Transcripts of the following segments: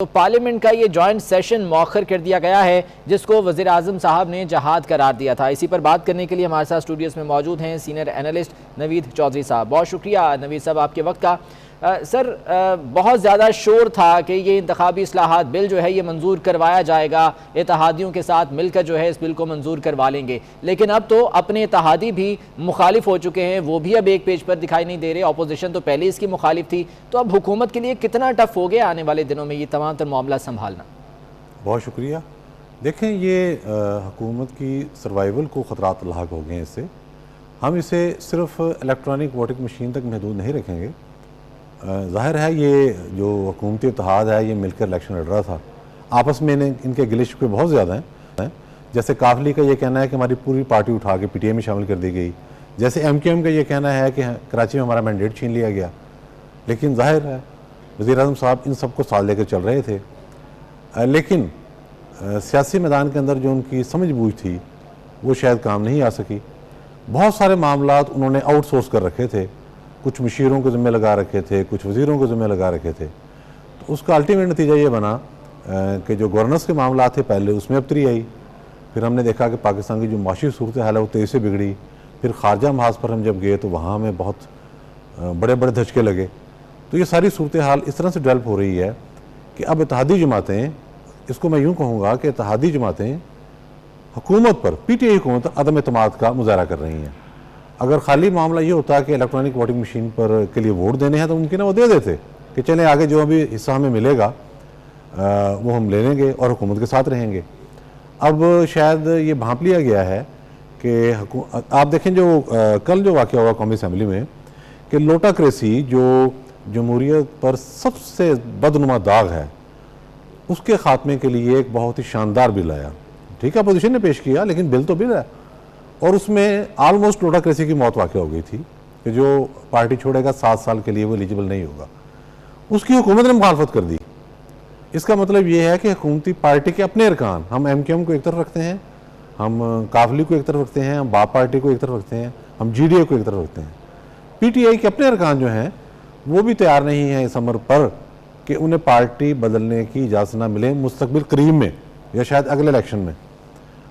तो पार्लियामेंट का ये जॉइंट सेशन मौखर कर दिया गया है, जिसको वज़ीर आज़म साहब ने जहाद करार दिया था। इसी पर बात करने के लिए हमारे साथ स्टूडियोज़ में मौजूद हैं सीनियर एनालिस्ट नवीद चौधरी साहब। बहुत शुक्रिया नवीद साहब आपके वक्त का। सर, बहुत ज़्यादा शोर था कि ये इंतखाबी इस्लाहात बिल जो है ये मंजूर करवाया जाएगा, इत्तेहादियों के साथ मिलकर जो है इस बिल को मंजूर करवा लेंगे, लेकिन अब तो अपने इत्तेहादी भी मुखालिफ हो चुके हैं, वो भी अब एक पेज पर दिखाई नहीं दे रहे। अपोजिशन तो पहले इसकी मुखालिफ थी, तो अब हुकूमत के लिए कितना टफ हो गया आने वाले दिनों में ये तमाम तर मामला संभालना। बहुत शुक्रिया। देखें, ये हुकूमत की सर्वाइवल को ख़तरात लाक हो गए हैं इससे। हम इसे सिर्फ इलेक्ट्रॉनिक वोटिंग मशीन तक महदूद नहीं रखेंगे। ज़ाहिर है ये जो हुकूमती इत्तेहाद है ये मिलकर इलेक्शन लड़ रहा था, आपस में इनके गिले शिकवे बहुत ज़्यादा हैं। जैसे काफली का ये कहना है कि हमारी पूरी पार्टी उठा के पीटीआई में शामिल कर दी गई, जैसे एमक्यूएम का ये कहना है कि कराची में हमारा मैंडेट छीन लिया गया। लेकिन जाहिर है वज़ीर आज़म साहब इन सबको साथ लेकर चल रहे थे, लेकिन सियासी मैदान के अंदर जो उनकी समझ बूझ थी वो शायद काम नहीं आ सकी। बहुत सारे मामलात उन्होंने आउटसोर्स कर रखे थे, कुछ मुशीरों के ज़िम्मे लगा रखे थे, कुछ वज़ीरों के ज़िम्मे लगा रखे थे। तो उसका अल्टीमेट नतीजा ये बना कि जो गवर्नेंस के मामला थे पहले उसमें अबतरी आई। फिर हमने देखा कि पाकिस्तान की जो माशी सूरत हाल है वो तेज़ी से बिगड़ी। फिर खारजा महाज पर हम जब गए तो वहाँ हमें बहुत बड़े बड़े धचके लगे। तो ये सारी सूरत हाल इस तरह से डेवलप हो रही है कि अब इत्तेहादी जमातें, इसको मैं यूँ कहूँगा कि इत्तेहादी जमातें हुकूमत पर, पीटीआई हुकूमत पर अदम एतमाद का मुजाहरा कर रही हैं। अगर खाली मामला ये होता कि इलेक्ट्रॉनिक वोटिंग मशीन पर के लिए वोट देने हैं तो मुमकिन है वो दे देते कि चलें आगे जो अभी हिस्सा हमें मिलेगा वो हम ले लेंगे और हुकूमत के साथ रहेंगे। अब शायद ये भांप लिया गया है कि आप देखें जो कल जो वाक़या हुआ कौमी असम्बली में कि लोटाक्रेसी जो जमहूरियत पर सबसे बदनुमा दाग है उसके ख़ात्मे के लिए एक बहुत ही शानदार बिल आया। ठीक है, अपोजिशन ने पेश किया लेकिन बिल तो बिल है, और उसमें आलमोस्ट लोटाक्रेसी की मौत वाक़ हो गई थी कि जो पार्टी छोड़ेगा 7 साल के लिए वो एलिजिबल नहीं होगा। उसकी हुकूमत ने मुखालफत कर दी। इसका मतलब ये है कि हुकूमती पार्टी के अपने अरकान, हम एमक्यूएम को एक तरफ रखते हैं, हम काफली को एक तरफ रखते हैं, हम बाप पार्टी को एक तरफ रखते हैं, हम जीडीए को एक तरफ रखते हैं, पीटीआई के अपने अरकान जो हैं वो भी तैयार नहीं है इस अमर पर कि उन्हें पार्टी बदलने की इजाज़त ना मिले मुस्तकबिल करीब में या शायद अगले इलेक्शन में।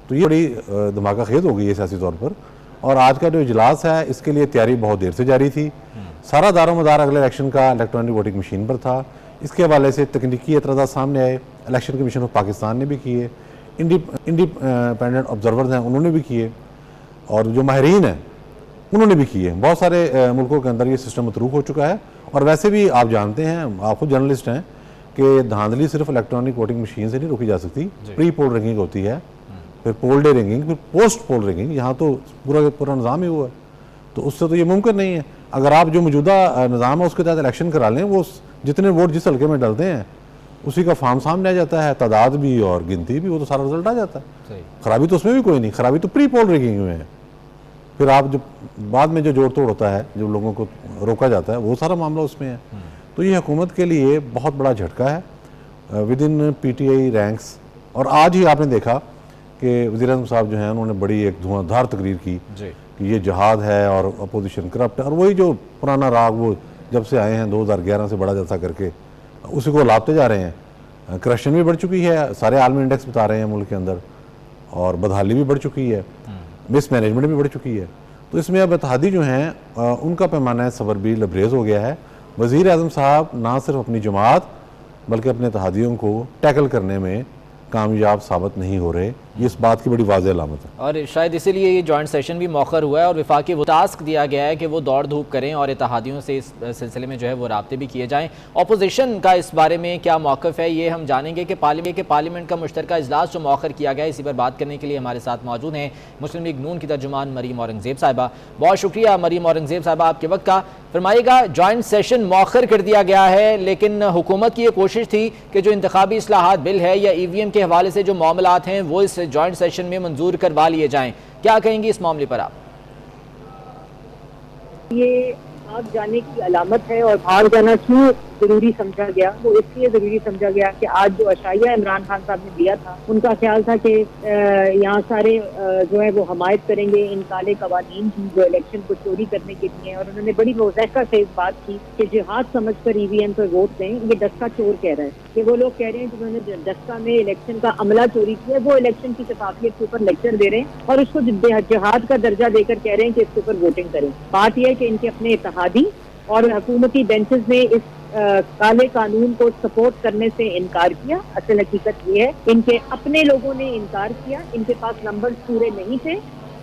तो ये बड़ी धमाका खेज हो गई है सियासी तौर पर। और आज का जो इजलास है इसके लिए तैयारी बहुत देर से जारी थी। सारा दारोमदार अगले इलेक्शन का इलेक्ट्रॉनिक वोटिंग मशीन पर था। इसके हवाले से तकनीकी एतराज़ात सामने आए, इलेक्शन कमीशन ऑफ पाकिस्तान ने भी किए, इंडिपेंडेंट ऑब्जर्वर हैं उन्होंने भी किए, और जो माहिरीन हैं उन्होंने भी किए। बहुत सारे मुल्कों के अंदर ये सिस्टम मतरूक हो चुका है। और वैसे भी आप जानते हैं, आप खुद जर्नलिस्ट हैं, कि धांधली सिर्फ इलेक्ट्रॉनिक वोटिंग मशीन से नहीं रोकी जा सकती। प्री पोल रैंकिंग होती है, फिर पोल डे रैंकिंग, फिर पोस्ट पोल रैंकिंग। यहाँ तो पूरा निज़ाम ही हुआ है, तो उससे तो ये मुमकिन नहीं है। अगर आप जो मौजूदा निज़ाम है उसके तहत इलेक्शन करा लें, वो जितने वोट जिस हल्के में डलते हैं उसी का फॉर्म सामने आ जाता है, तादाद भी और गिनती भी, वो तो सारा रिजल्ट आ जाता है। खराबी तो उसमें भी कोई नहीं, खराबी तो प्री पोल रैंकिंग में है। फिर आप जो बाद में जो जोड़ तोड़ होता है, जो लोगों को रोका जाता है, वो सारा मामला उसमें है। तो ये हुकूमत के लिए बहुत बड़ा झटका है विद इन पीटीआई रैंक्स। और आज ही आपने देखा कि वज़ीर आज़म साहब जो हैं उन्होंने बड़ी एक धुआंधार तकरीर की कि ये जहाद है और अपोजिशन करप्ट है, और वही जो पुराना राग वो जब से आए हैं 2011 से बड़ा जलसा करके उसी को लापते जा रहे हैं। करप्शन भी बढ़ चुकी है, सारे आलमी इंडेक्स बता रहे हैं मुल्क के अंदर, और बदहाली भी बढ़ चुकी है, मिस मैनेजमेंट भी बढ़ चुकी है। तो इसमें अब इत्तेहादी जो हैं उनका पैमाना सबर भी लबरेज हो गया है। वज़ीर आज़म साहब ना सिर्फ अपनी जमात बल्कि अपने इत्तेहादियों को टैकल करने में कामयाब साबित नहीं हो रहे, ये इस बात की बड़ी वाज़ेह अलामत है। और शायद इसीलिए ये जॉइंट सेशन भी मौखर हुआ है और वफाकी वो टास्क दिया गया है कि वो दौड़ धूप करें और इत्तेहादियों से इस सिलसिले में जो है वो राब्ते भी किए जाएँ। अपोजिशन का इस बारे में क्या मौक़िफ़ है ये हम जानेंगे कि पार्लियामेंट का मुश्तरका इजलास जो मौखर किया गया है, इसी पर बात करने के लिए हमारे साथ मौजूद हैं मुस्लिम लीग नून की तर्जुमान मरीम औरंगज़ेब साहिबा। बहुत शुक्रिया मरीम औरंगज़ेब साहिबा आपके वक्त का। फरमाइएगा, जॉइंट सेशन मौखर कर दिया गया है, लेकिन हुकूमत की ये कोशिश थी कि जो इंतखाबी इस्लाहात बिल है या ईवीएम के हवाले से जो मामलात हैं वो इस जॉइंट सेशन में मंजूर करवा लिए जाएं। क्या कहेंगी इस मामले पर आप? ये भाग जाने की अलामत है, और भाग जाना क्यों जरूरी समझा गया। वो इसलिए जरूरी समझा गया कि आज जो अशाइया इमरान खान साहब ने दिया था, उनका ख्याल था कि यहाँ सारे जो है वो हमायत करेंगे इन काले कवानीन की जो इलेक्शन को चोरी करने के लिए, और उन्होंने बड़ी रोज़ैका से इस बात की कि जिहाद समझकर ईवीएम पर वोट दें। ये डस्का चोर कह रहा है कि वो लोग कह रहे हैं जिन्होंने डस्का में इलेक्शन का अमला चोरी किया, वो इलेक्शन की शफाफियत के ऊपर लेक्चर दे रहे हैं और उसको जिहाद का दर्जा देकर कह रहे हैं कि इसके ऊपर वोटिंग करें। बात यह है कि इनके अपने इत्तेहादी और हुकूमती बेंचेस ने इस काले कानून को सपोर्ट करने से इनकार किया। असल हकीकत ये है इनके अपने लोगों ने इनकार किया, इनके पास नंबर्स पूरे नहीं थे।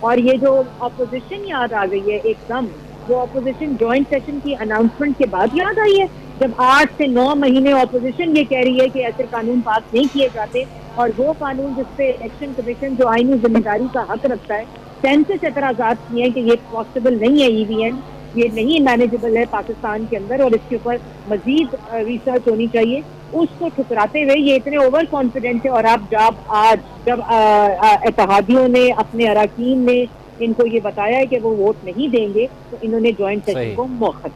और ये जो अपोजिशन याद आ गई है एकदम, वो अपोजिशन जॉइंट सेशन की अनाउंसमेंट के बाद याद आई है, जब 8 से 9 महीने अपोजिशन ये कह रही है कि ऐसे कानून पास नहीं किए जाते, और वो कानून जिसपे इलेक्शन कमीशन जो आईनी जिम्मेदारी का हक रखता है, सेंसस एतराजात किए हैं कि ये पॉसिबल नहीं है, ईवीएम ये नहीं मैनेजेबल है पाकिस्तान के अंदर और इसके ऊपर मजीद रिसर्च होनी चाहिए, उसको ठुकराते हुए ये इतने ओवर कॉन्फिडेंट है। और अब जब इत्तेहादियों ने, अपने अरकान ने इनको ये बताया है कि वो वोट नहीं देंगे, तो इन्होंने जॉइंट सेशन को मौखर।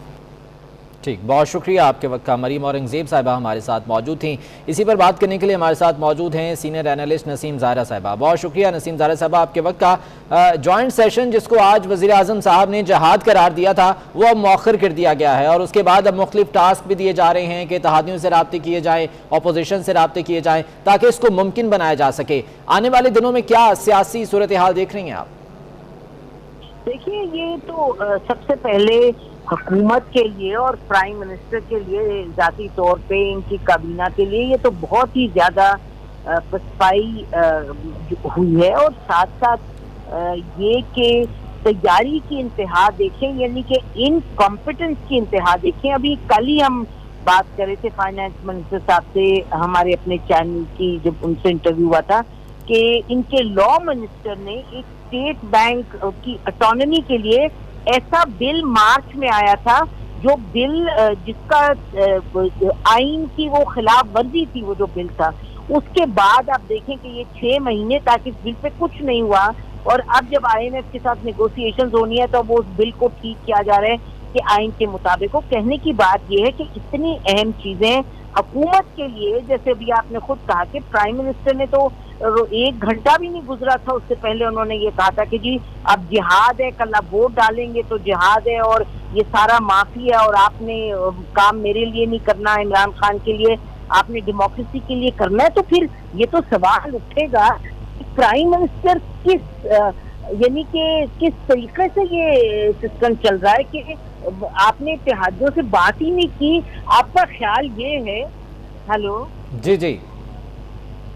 ठीक, बहुत शुक्रिया आपके वक्त का। मरीम औरंगज़ेब साहिबा हमारे साथ मौजूद थी। इसी पर बात करने के लिए हमारे साथ मौजूद हैं सीनियर एनालिस्ट नसीम ज़ाहरा साहिबा। बहुत शुक्रिया नसीम ज़ाहरा साहिबा आपके वक्त का। जॉइंट सेशन जिसको आज वज़ीर आज़म साहब ने जहाद करार दिया था, वो अब मौखर कर दिया गया है और उसके बाद अब मुख्तलिफ टास्क भी दिए जा रहे हैं कि इत्तेहादियों से राब्ते किए जाएँ, अपोजिशन से राब्ते किए जाएँ, ताकि इसको मुमकिन बनाया जा सके। आने वाले दिनों में क्या सियासी सूरत हाल देख रही हैं आप? देखिए, ये तो सबसे पहले हुकूमत के लिए और प्राइम मिनिस्टर के लिए जाती तौर पे, इनकी काबीना के लिए ये तो बहुत ही ज्यादा पसपाई हुई है। और साथ साथ ये कि तैयारी की इंतहा देखें, यानी कि इनकॉम्पिटेंस की इंतहा देखें। अभी कल ही हम बात कर रहे थे फाइनेंस मिनिस्टर साहब से, हमारे अपने चैनल की जब उनसे इंटरव्यू हुआ था, कि इनके लॉ मिनिस्टर ने एक स्टेट बैंक की ऑटोनॉमी के लिए ऐसा बिल मार्च में आया था, जो बिल जिसका आइन की वो खिलाफ वर्जी थी, वो जो बिल था। उसके बाद आप देखें कि ये 6 महीने तक इस बिल पे कुछ नहीं हुआ, और अब जब IMF के साथ नेगोशिएशंस होनी है तो वो उस बिल को ठीक किया जा रहा है कि आइन के मुताबिक हो। कहने की बात यह है कि इतनी अहम चीजें हुकूमत के लिए, जैसे भी आपने खुद कहा कि प्राइम मिनिस्टर ने तो 1 घंटा भी नहीं गुजरा था उससे पहले उन्होंने ये कहा था कि जी अब जिहाद है, कल आप वोट डालेंगे तो जिहाद है और ये सारा माफी है और आपने काम मेरे लिए नहीं करना, इमरान खान के लिए, आपने डेमोक्रेसी के लिए करना है। तो फिर ये तो सवाल उठेगा कि प्राइम मिनिस्टर यानी कि किस तरीके से ये सिस्टम चल रहा है कि आपने इत्तेहादियों से बात ही नहीं की। आपका ख्याल ये है, हेलो जी जी,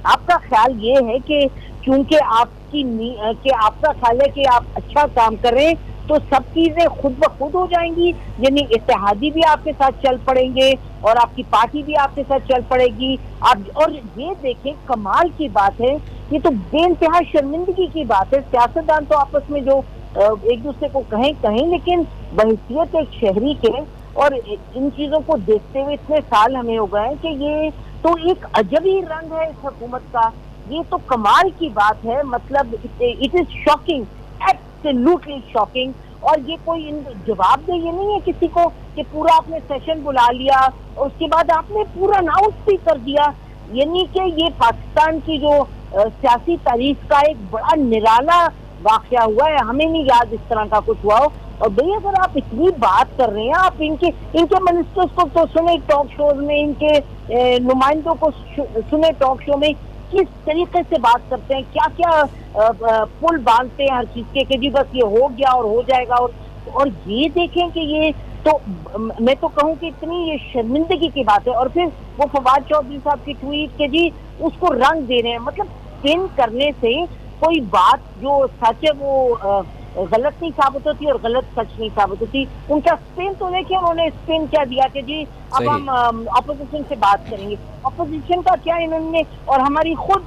आपका ख्याल ये है कि क्योंकि आपका ख्याल है कि आप अच्छा काम कर रहे हैं तो सब चीजें खुद ब खुद हो जाएंगी, यानी इत्तेहादी भी आपके साथ चल पड़ेंगे और आपकी पार्टी भी आपके साथ चल पड़ेगी। आप और ये देखें, कमाल की बात है, ये तो बेइंतहा शर्मिंदगी की बात है। सियासतदान तो आपस में जो एक दूसरे को कहें, लेकिन बहैसियत एक शहरी के और इन चीजों को देखते हुए इतने साल हमें हो गए कि ये तो एक अजब ही रंग है इस हुकूमत का। ये तो कमाल की बात है, मतलब it is shocking, absolutely shocking. और ये कोई जवाबदेह ये नहीं है किसी को कि पूरा आपने सेशन बुला लिया और उसके बाद आपने पूरा अनाउंस भी कर दिया। यानी कि ये पाकिस्तान की जो सियासी तारीख का एक बड़ा निराला वाकया हुआ है, हमें नहीं याद इस तरह का कुछ हुआ हो। और भाई अगर आप इतनी बात कर रहे हैं, आप इनके मिनिस्टर्स को तो सुने टॉक शोज में, इनके नुमाइंदों को सुने टॉक शो में, किस तरीके से बात करते हैं, क्या क्या पुल बांधते हैं हर चीज के कि जी बस ये हो गया और हो जाएगा। और ये देखें कि ये तो मैं तो कहूँ कि इतनी ये शर्मिंदगी की बात है। और फिर वो फवाद चौधरी साहब की ट्वीट के जी उसको रंग दे रहे हैं, मतलब स्पिन करने से कोई बात जो सच है वो गलत नहीं साबित होती और गलत सच नहीं साबित होती। उनका स्पिन तो देखिए, उन्होंने स्पिन क्या दिया कि जी अब हम अपोजिशन से बात करेंगे। अपोजिशन का क्या इन्होंने, और हमारी खुद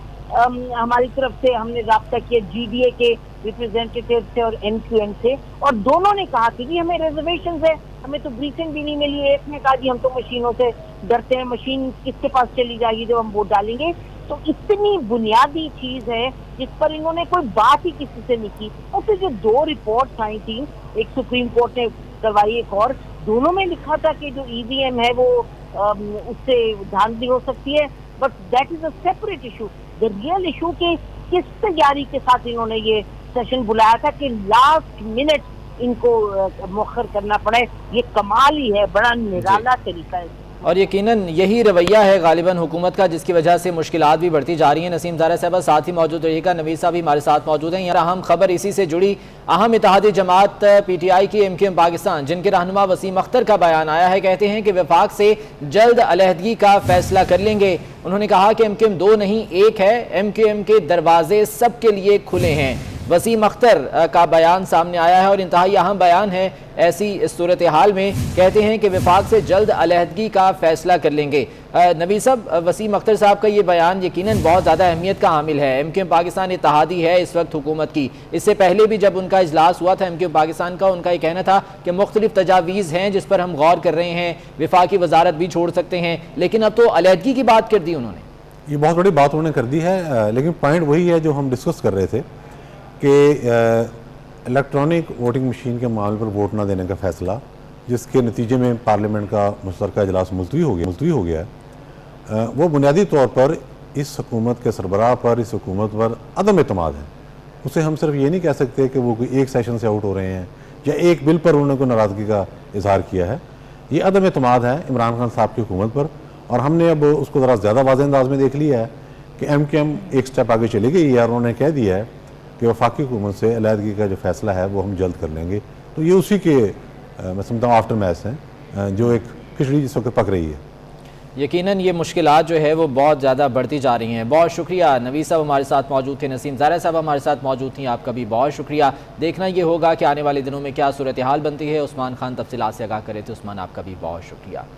हमारी तरफ से हमने राब्ता किया GDA के रिप्रेजेंटेटिव से और NQN से, और दोनों ने कहा कि जी हमें रिजर्वेशन है, हमें तो ब्रीफिंग भी नहीं मिली है। एक ने कहा जी हम तो मशीनों से डरते हैं, मशीन किसके पास चली जाएगी जब हम वोट डालेंगे। तो इतनी बुनियादी चीज है जिस पर इन्होंने कोई बात ही किसी से नहीं की। और फिर जो 2 रिपोर्ट आई थी, एक सुप्रीम कोर्ट ने करवाई, एक और, दोनों में लिखा था कि जो EVM है वो उससे धांधली हो सकती है, but that is a separate issue. The real issue कि किस तैयारी के साथ इन्होंने ये सेशन बुलाया था कि लास्ट मिनट इनको मुअख्खर करना पड़े, ये कमाल ही है, बड़ा निराला तरीका है। और यकीनन यही रवैया है गालिबन हुकूमत का, जिसकी वजह से मुश्किलात भी बढ़ती जा रही हैं। नसीम ज़ारा साहब साथ ही मौजूद रहिएगा, नवीद साहब भी हमारे साथ मौजूद हैं। यहाँ अहम खबर इसी से जुड़ी, अहम इत्तेहादी जमात PTI की MQM पाकिस्तान, जिनके रहनुमा वसीम अख्तर का बयान आया है। कहते हैं कि वफाक से जल्द अलहदगी का फैसला कर लेंगे। उन्होंने कहा कि MQM 2 नहीं 1 है, MQM के दरवाजे सबके लिए खुले हैं। वसीम अख्तर का बयान सामने आया है और इंतहाई अहम बयान है। ऐसी सूरत हाल में कहते हैं कि वफाक से जल्द अलहदगी का फैसला कर लेंगे। नबी साहब, वसीम अख्तर साहब का ये बयान यकीनन बहुत ज़्यादा अहमियत का हामिल है। MQM पाकिस्तान इत्तेहादी है इस वक्त हुकूमत की। इससे पहले भी जब उनका इजलास हुआ था MQM पाकिस्तान का, उनका ये कहना था कि मुख्तलिफ तजावीज़ हैं जिस पर हम गौर कर रहे हैं, वफाकी वजारत भी छोड़ सकते हैं, लेकिन अब तो अलहदगी की बात कर दी उन्होंने। ये बहुत बड़ी बात उन्होंने कर दी है, लेकिन पॉइंट वही है जो हम डिस्कस कर रहे थे कि इलेक्ट्रॉनिक वोटिंग मशीन के मामले पर वोट ना देने का फ़ैसला, जिसके नतीजे में पार्लियामेंट का मुश्तरका इजलास मुलतवी हो गया है, वो बुनियादी तौर पर इस हुकूमत के सरबराह पर, इस हुकूमत पर अदम एतमाद है। उसे हम सिर्फ ये नहीं कह सकते कि वो कोई एक सेशन से आउट हो रहे हैं या एक बिल पर उन्होंने कोई नाराज़गी का इजहार किया है। ये अदम एतमाद है इमरान खान साहब की हुकूमत पर, और हमने अब उसको ज़रा ज़्यादा वाज़ेह अंदाज में देख लिया है कि MQM एक स्टेप आगे चली गई है और उन्होंने कह दिया है कि वफाकी हुकूमत से अलहदगी का जो फ़ैसला है वो हम जल्द कर लेंगे। तो ये उसी के मैं समझता हूँ आफ्टर मैच हैं, जो एक खिचड़ी जिस वक्त पक रही है। यकीनन ये मुश्किलात जो है वो बहुत ज़्यादा बढ़ती जा रही हैं। बहुत शुक्रिया, नवीद साहब हमारे साथ मौजूद थे, नसीम ज़ारा साहब हमारे साथ मौजूद थी, आपका भी बहुत शुक्रिया। देखना ये होगा कि आने वाले दिनों में क्या सूरत हाल बनती है। उस्मान खान तफसीलात से आगाह करे थे। उस्मान, आपका भी बहुत शुक्रिया।